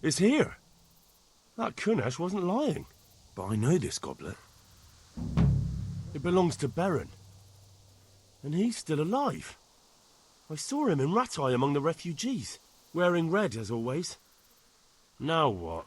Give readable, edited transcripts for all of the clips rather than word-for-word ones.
It's here. That Kunesh wasn't lying. But I know this goblet. It belongs to Baron. And he's still alive. I saw him in Ratai among the refugees, wearing red as always. Now what?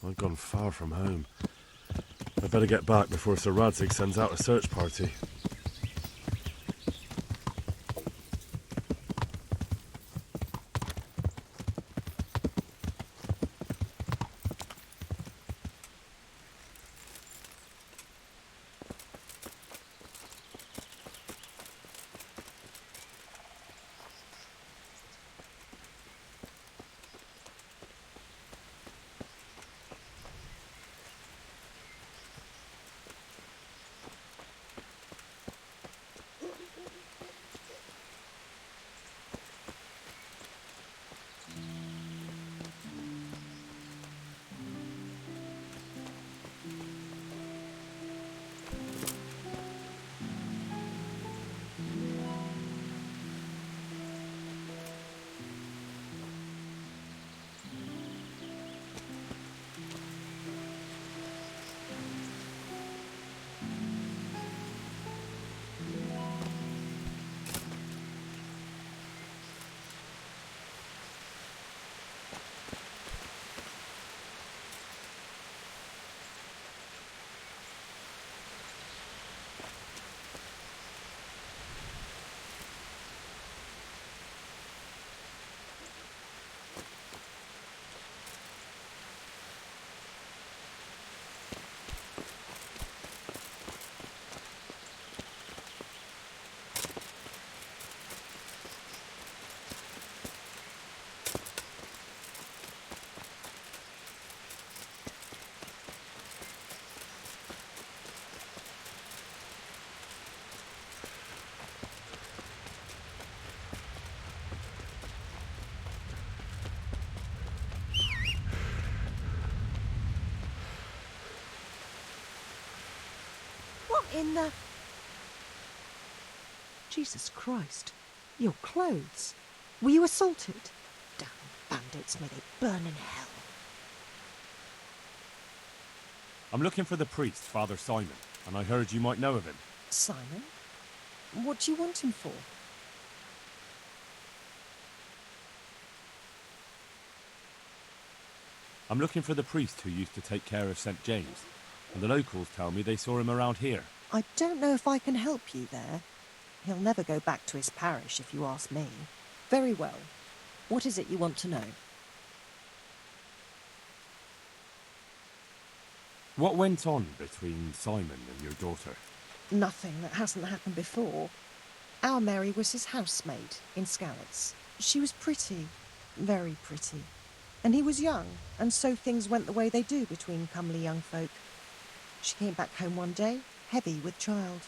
I've gone far from home. I better get back before Sir Radzig sends out a search party. in the... Jesus Christ. Your clothes. Were you assaulted? Damn bandits, may they burn in hell. I'm looking for the priest, Father Simon, and I heard you might know of him. Simon? What do you want him for? I'm looking for the priest who used to take care of St. James, and the locals tell me they saw him around here. I don't know if I can help you there. He'll never go back to his parish, if you ask me. Very well. What is it you want to know? What went on between Simon and your daughter? Nothing that hasn't happened before. Our Mary was his housemaid in Skalitz. She was pretty, very pretty. And he was young, and so things went the way they do between comely young folk. She came back home one day, heavy with child.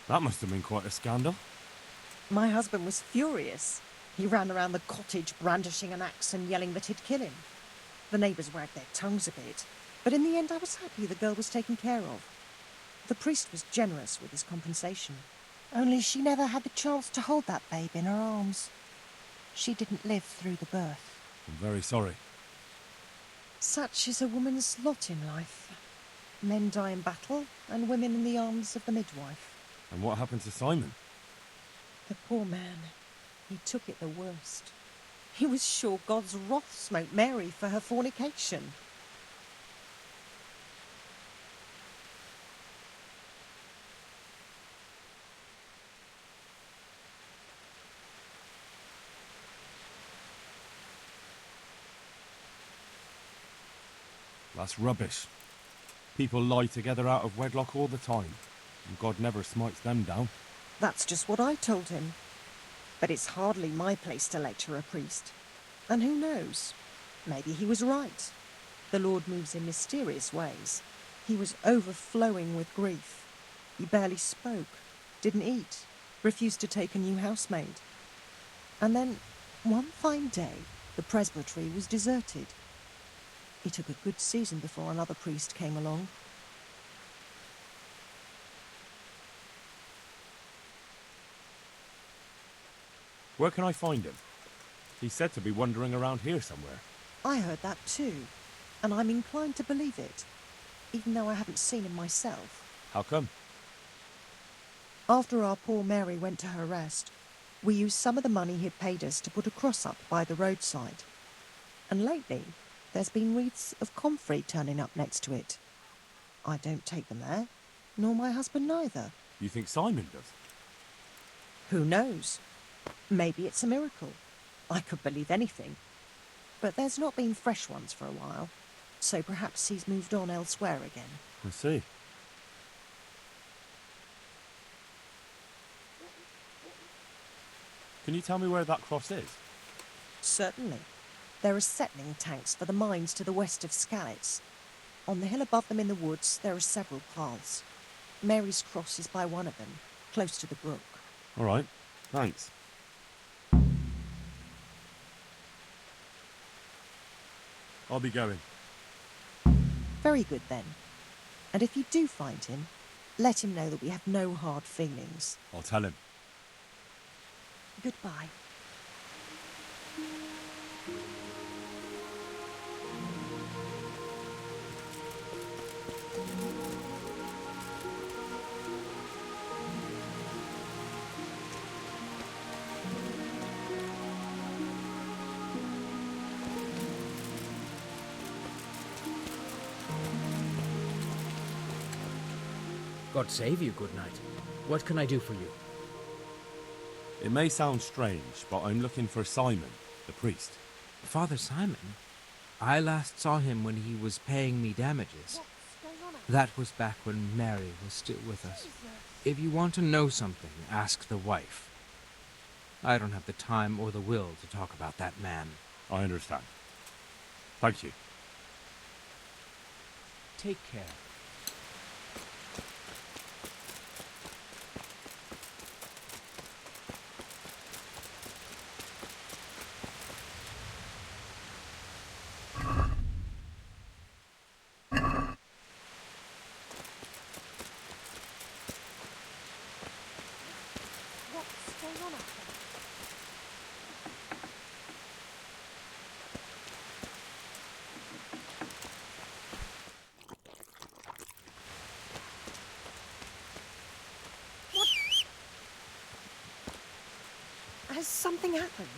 That must have been quite a scandal. My husband was furious. He ran around the cottage brandishing an axe and yelling that he'd kill him. The neighbours wagged their tongues a bit, but in the end I was happy the girl was taken care of. The priest was generous with his compensation. Only she never had the chance to hold that babe in her arms. She didn't live through the birth. I'm very sorry. Such is a woman's lot in life. Men die in battle, and women in the arms of the midwife. And what happened to Simon? The poor man. He took it the worst. He was sure God's wrath smote Mary for her fornication. That's rubbish. People lie together out of wedlock all the time, and God never smites them down. That's just what I told him. But it's hardly my place to lecture a priest. And who knows? Maybe he was right. The Lord moves in mysterious ways. He was overflowing with grief. He barely spoke, didn't eat, refused to take a new housemaid. And then, one fine day, the presbytery was deserted. It took a good season before another priest came along. Where can I find him? He's said to be wandering around here somewhere. I heard that too, and I'm inclined to believe it, even though I haven't seen him myself. How come? After our poor Mary went to her rest, we used some of the money he'd paid us to put a cross up by the roadside. And lately, there's been wreaths of comfrey turning up next to it. I don't take them there, nor my husband neither. You think Simon does? Who knows? Maybe it's a miracle. I could believe anything. But there's not been fresh ones for a while, so perhaps he's moved on elsewhere again. I see. Can you tell me where that cross is? Certainly. There are settling tanks for the mines to the west of Skalitz. On the hill above them in the woods, there are several paths. Mary's cross is by one of them, close to the brook. All right, thanks. I'll be going. Very good then. And if you do find him, let him know that we have no hard feelings. I'll tell him. Goodbye. God save you, good night. What can I do for you? It may sound strange, but I'm looking for Simon, the priest. Father Simon? I last saw him when he was paying me damages. That was back when Mary was still with us. If you want to know something, ask the wife. I don't have the time or the will to talk about that man. I understand. Thank you. Take care. something happened?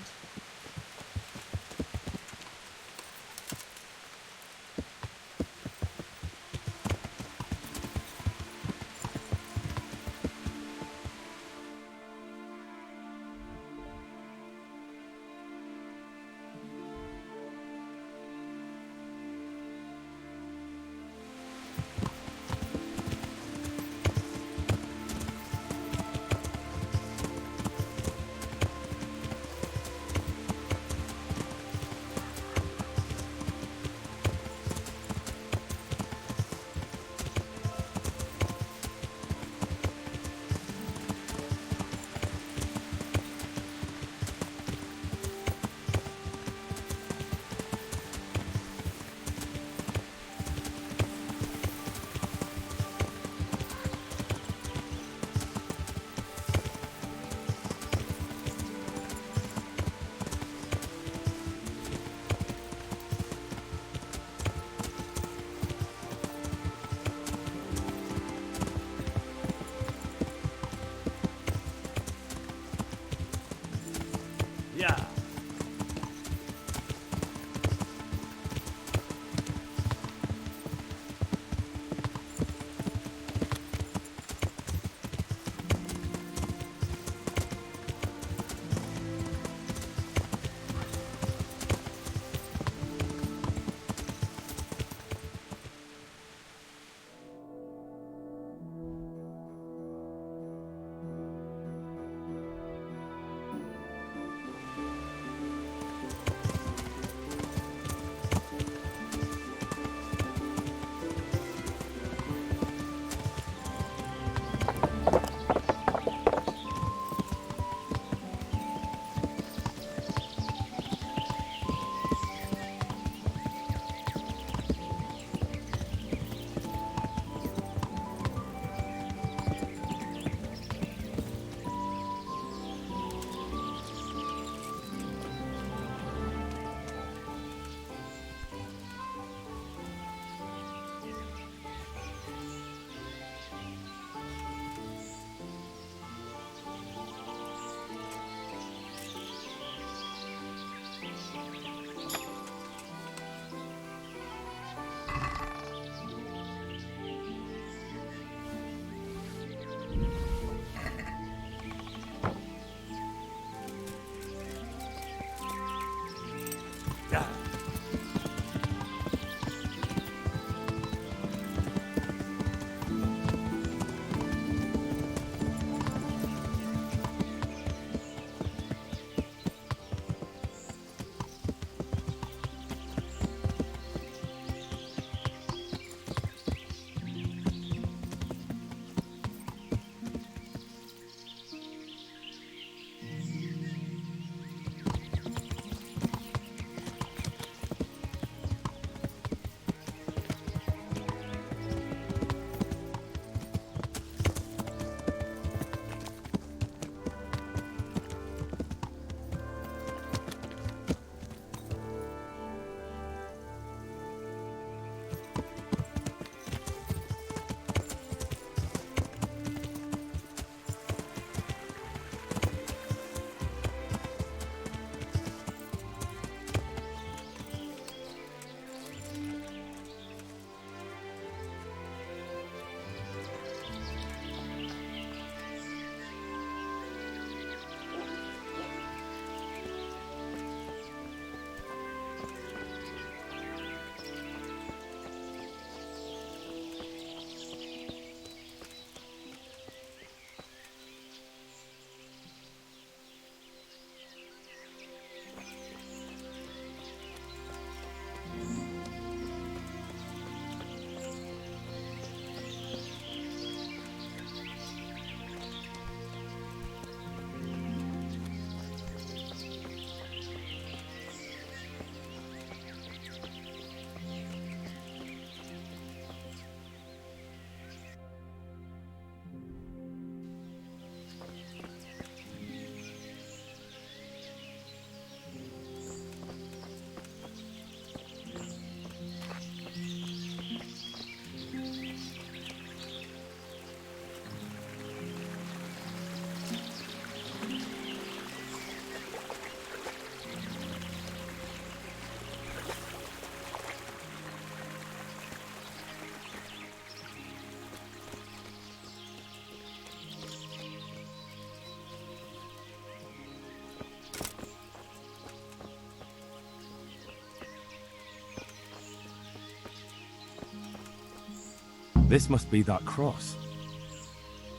This must be that cross.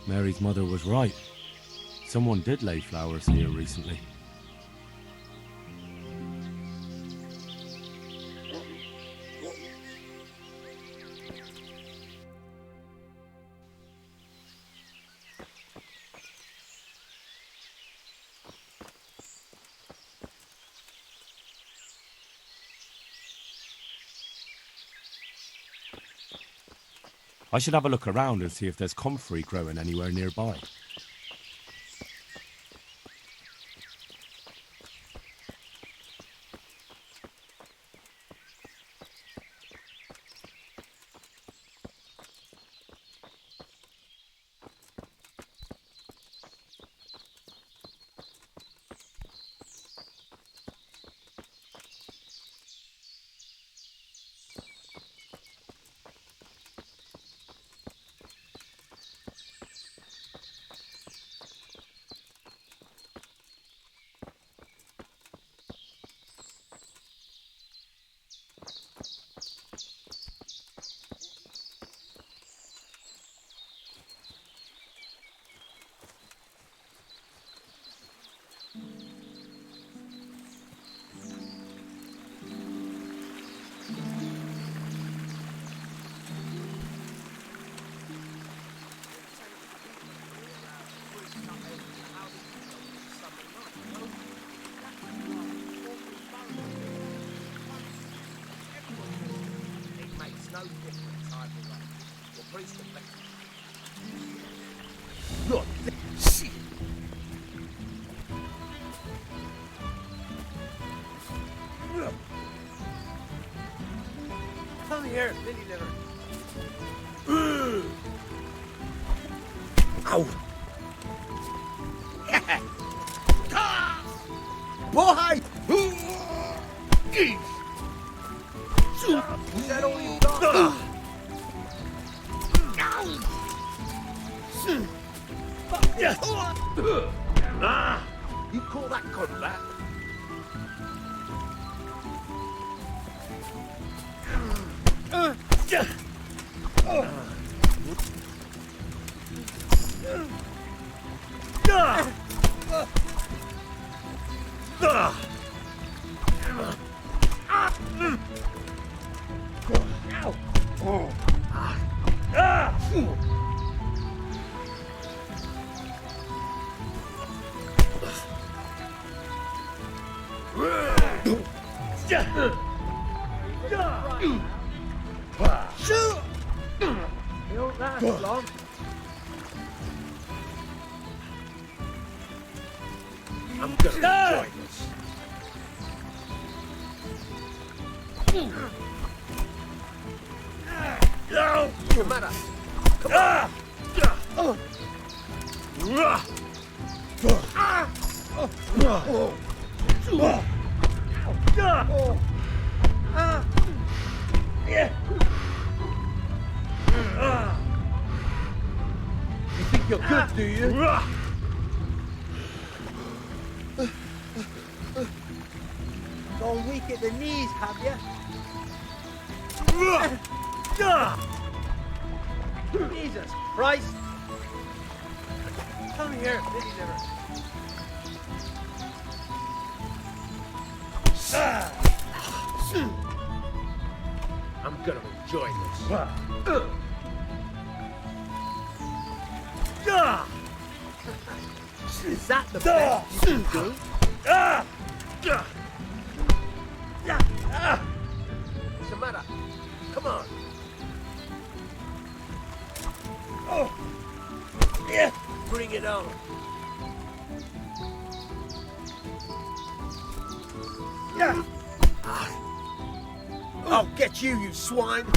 Mary's mother was right. Someone did lay flowers here recently. I should have a look around and see if there's comfrey growing anywhere nearby. Look, shit. Come here, Lily Liver. Ow. Boy! Is that all you got? You call that combat? Don't last long. I'm gonna enjoy this. What's the matter? Come on. You think you're good, do you? Gone weak at the knees, have you? Jesus Christ! Come here, Lily Liver. I'm gonna enjoy this. Is that the best you can do? What's the matter? Come on. Oh, yeah. Bring it on. Yeah. I'll get you, you swine. Is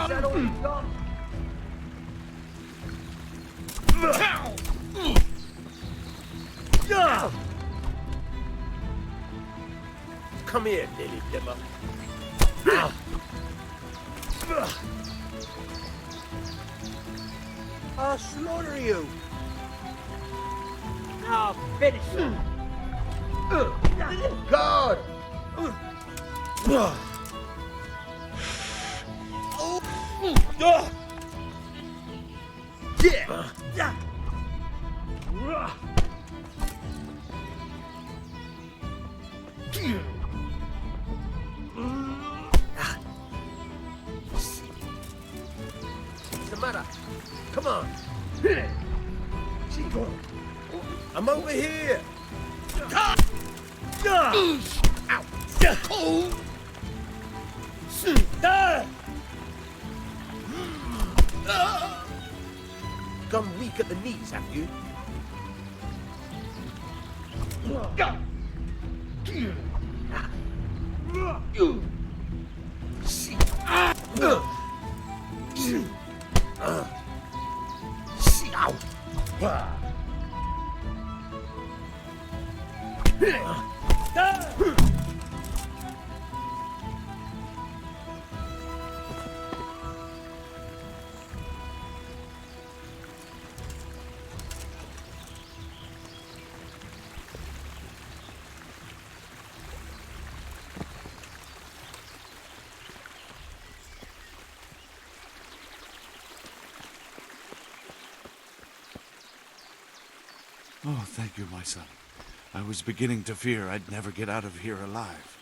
that all you got? Come here, Lily Liver. I'll slaughter you. I'll finish him. God! Yeah. What's the matter? Come on. I'm over here. Gone weak at the knees, have you? Oh, thank you, my son. I was beginning to fear I'd never get out of here alive.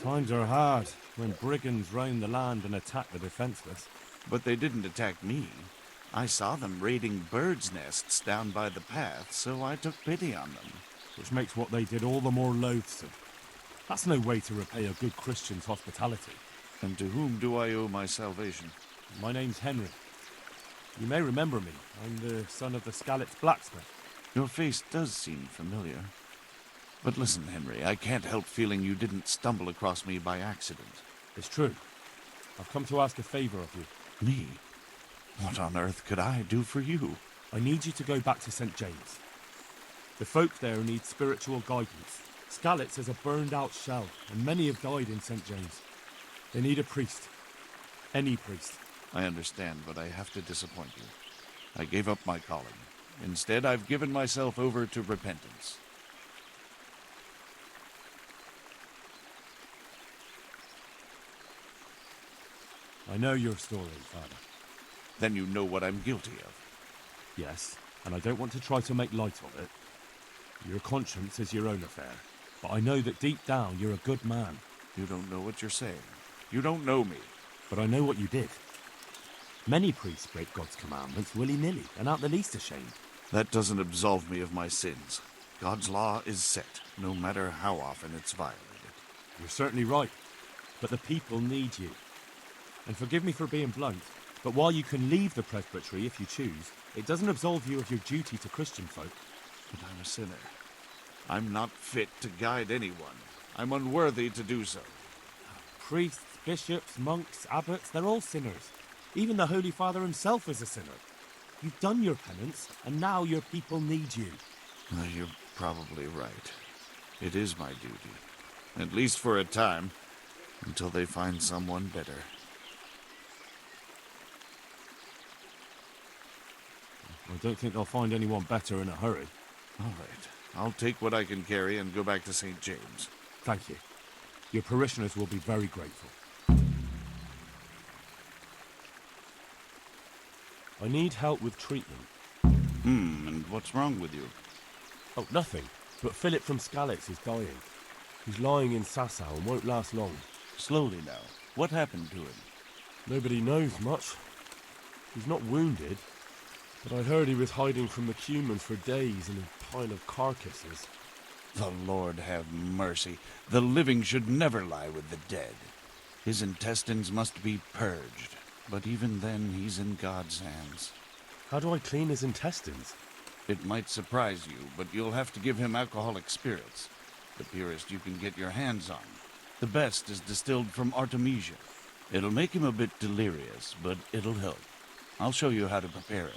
Times are hard when brigands roam the land and attack the defenseless. But they didn't attack me. I saw them raiding birds' nests down by the path, so I took pity on them. Which makes what they did all the more loathsome. That's no way to repay a good Christian's hospitality. And to whom do I owe my salvation? My name's Henry. You may remember me. I'm the son of the Skalitz blacksmith. Your face does seem familiar. But listen, Henry, I can't help feeling you didn't stumble across me by accident. It's true. I've come to ask a favor of you. Me? What on earth could I do for you? I need you to go back to St. James. The folk there need spiritual guidance. Skalitz is a burned-out shell, and many have died in St. James. They need a priest. Any priest. I understand, but I have to disappoint you. I gave up my calling. Instead, I've given myself over to repentance. I know your story, Father. Then you know what I'm guilty of. Yes, and I don't want to try to make light of it. Your conscience is your own affair, but I know that deep down you're a good man. You don't know what you're saying. You don't know me. But I know what you did. Many priests break God's commandments willy-nilly and aren't the least ashamed. That doesn't absolve me of my sins. God's law is set, no matter how often it's violated. You're certainly right, but the people need you. And forgive me for being blunt, but while you can leave the presbytery if you choose, it doesn't absolve you of your duty to Christian folk. But I'm a sinner. I'm not fit to guide anyone. I'm unworthy to do so. Priests, bishops, monks, abbots, they're all sinners. Even the Holy Father himself is a sinner. You've done your penance, and now your people need you. You're probably right. It is my duty. At least for a time, until they find someone better. I don't think they'll find anyone better in a hurry. All right. I'll take what I can carry and go back to St. James. Thank you. Your parishioners will be very grateful. I need help with treatment. And what's wrong with you? Oh, nothing. But Philip from Skalitz is dying. He's lying in Sasau and won't last long. Slowly now. What happened to him? Nobody knows much. He's not wounded, but I heard he was hiding from the Cumans for days in a pile of carcasses. The Lord have mercy. The living should never lie with the dead. His intestines must be purged, but even then he's in God's hands. How do I clean his intestines? It might surprise you, but you'll have to give him alcoholic spirits. The purest you can get your hands on. The best is distilled from Artemisia. It'll make him a bit delirious, but it'll help. I'll show you how to prepare it.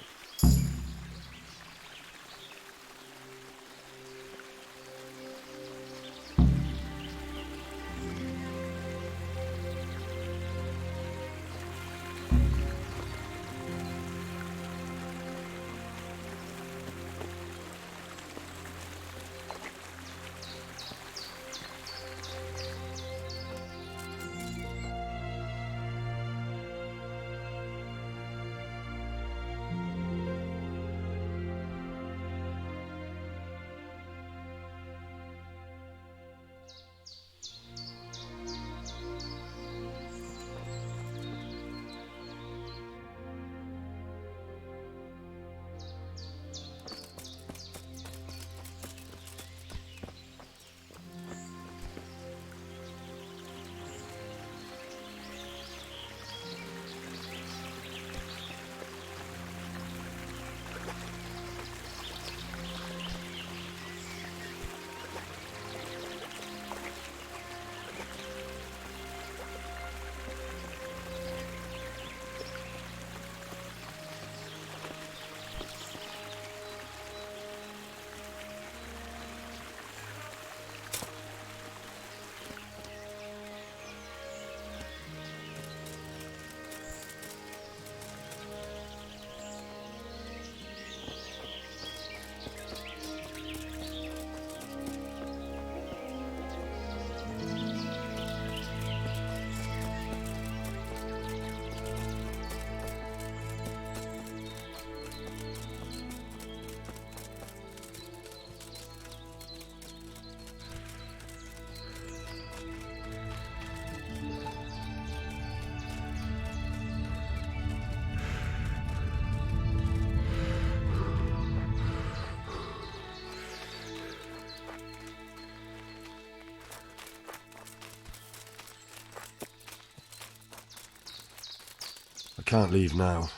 can't leave now.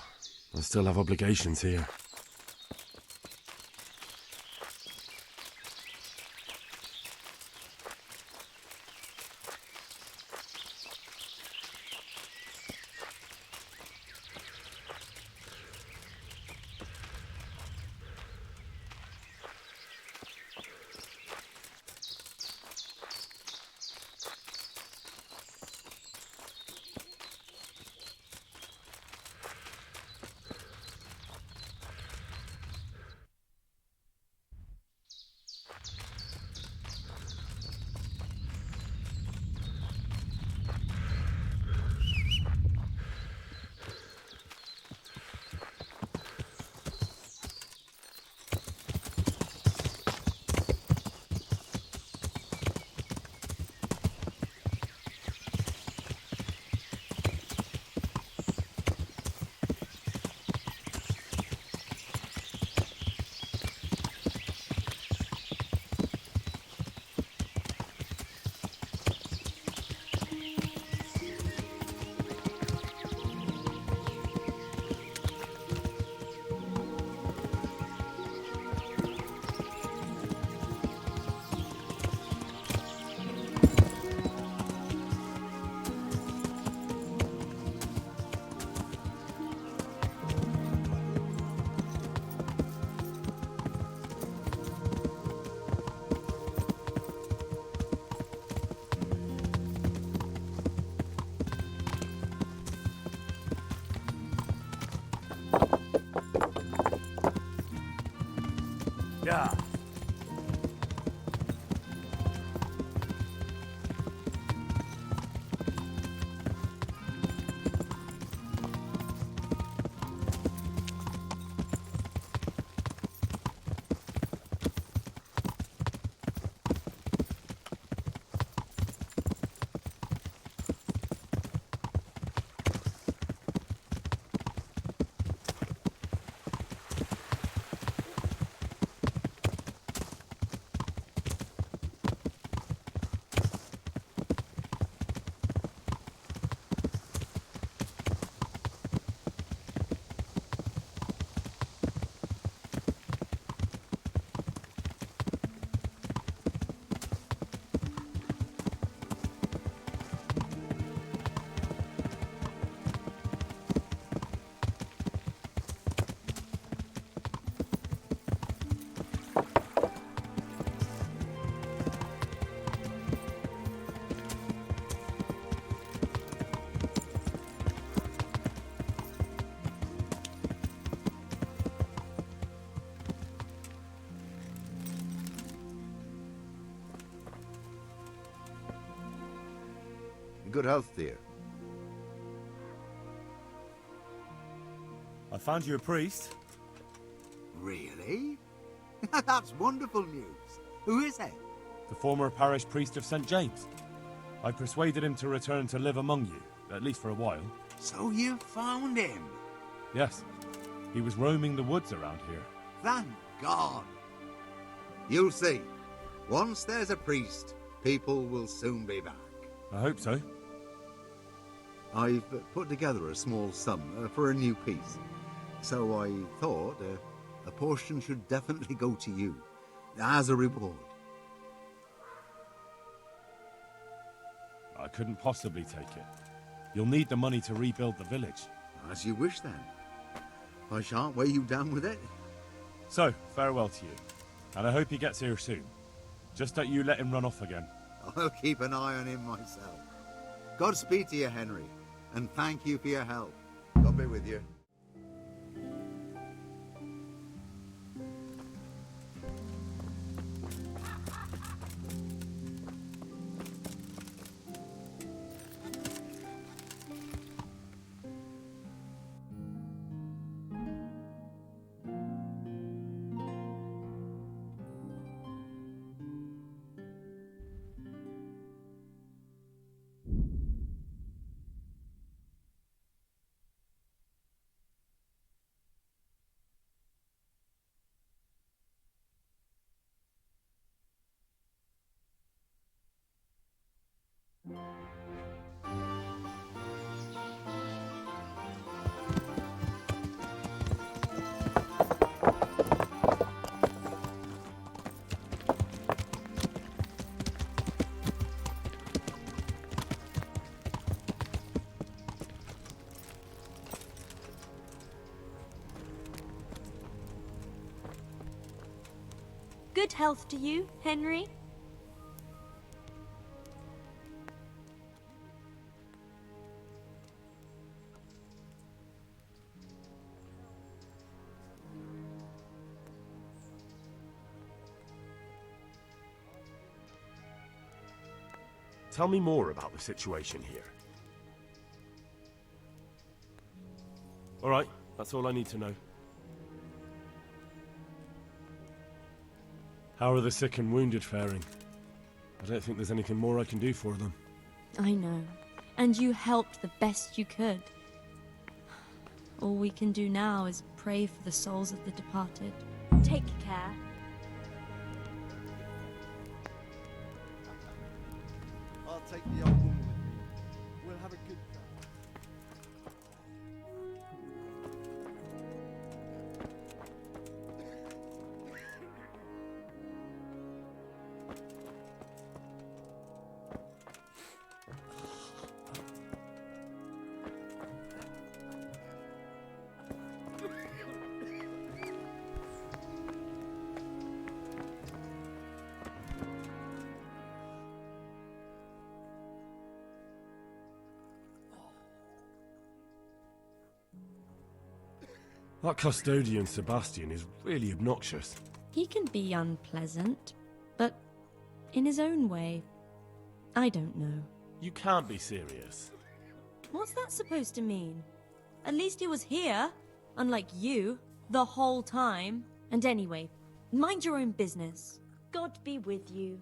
I still have obligations here. Yeah. Good health, dear. I found you a priest. Really? That's wonderful news. Who is it? The former parish priest of St. James. I persuaded him to return to live among you, at least for a while. So you found him? Yes, he was roaming the woods around here. Thank God. You'll see. Once there's a priest, people will soon be back. I hope so. I've put together a small sum for a new piece. So I thought a portion should definitely go to you, as a reward. I couldn't possibly take it. You'll need the money to rebuild the village. As you wish, then. I shan't weigh you down with it. So, farewell to you. And I hope he gets here soon. Just that you let him run off again. I'll keep an eye on him myself. Godspeed to you, Henry, and thank you for your help. God be with you. Good health to you, Henry. Tell me more about the situation here. All right, that's all I need to know. How are the sick and wounded faring? I don't think there's anything more I can do for them. I know. And you helped the best you could. All we can do now is pray for the souls of the departed. Take care. I'll take the old woman with me. We'll have a good time. That custodian Sebastian is really obnoxious. He can be unpleasant, but in his own way. I don't know. You can't be serious. What's that supposed to mean? At least he was here, unlike you, the whole time. And anyway, mind your own business. God be with you.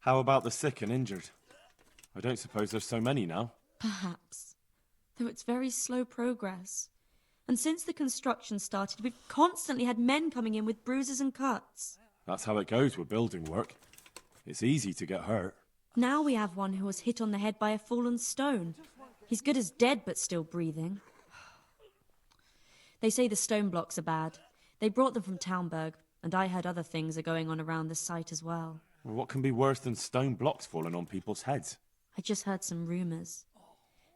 How about the sick and injured? I don't suppose there's so many now. Perhaps. Though it's very slow progress. And since the construction started, we've constantly had men coming in with bruises and cuts. That's how it goes with building work. It's easy to get hurt. Now we have one who was hit on the head by a fallen stone. He's good as dead, but still breathing. They say the stone blocks are bad. They brought them from Townburg, and I heard other things are going on around this site as well. What can be worse than stone blocks falling on people's heads? I just heard some rumours.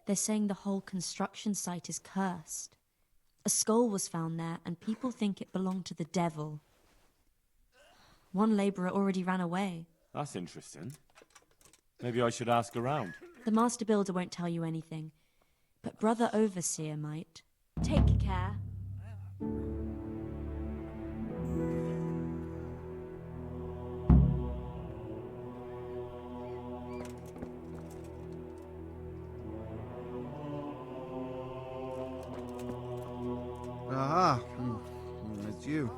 They're saying the whole construction site is cursed. A skull was found there, and people think it belonged to the devil. One labourer already ran away. That's interesting. Maybe I should ask around. The master builder won't tell you anything, but Brother Overseer might. Take care. Aha, it's you.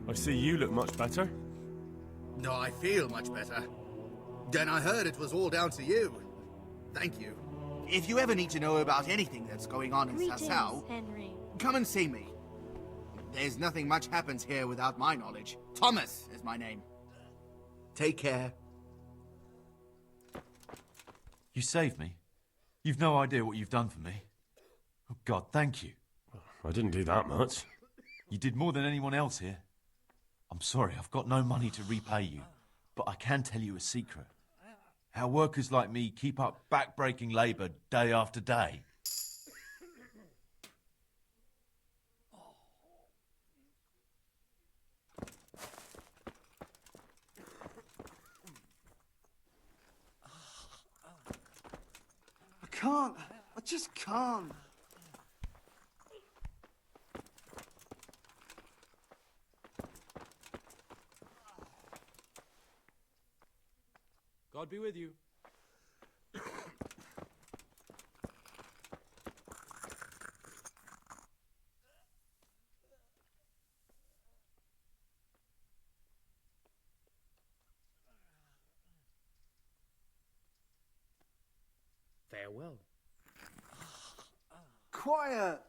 I see you look much better. No, I feel much better. Then I heard it was all down to you. Thank you. If you ever need to know about anything that's going on in Greetings, Sasau, Henry. come and see me. There's nothing much happens here without my knowledge. Thomas is my name. Take care. You saved me. You've no idea what you've done for me. Oh, God, thank you. I didn't do that much. You did more than anyone else here. I'm sorry, I've got no money to repay you, but I can tell you a secret. How workers like me keep up back-breaking labour day after day. I can't. I just can't. God be with you. Farewell. Quiet.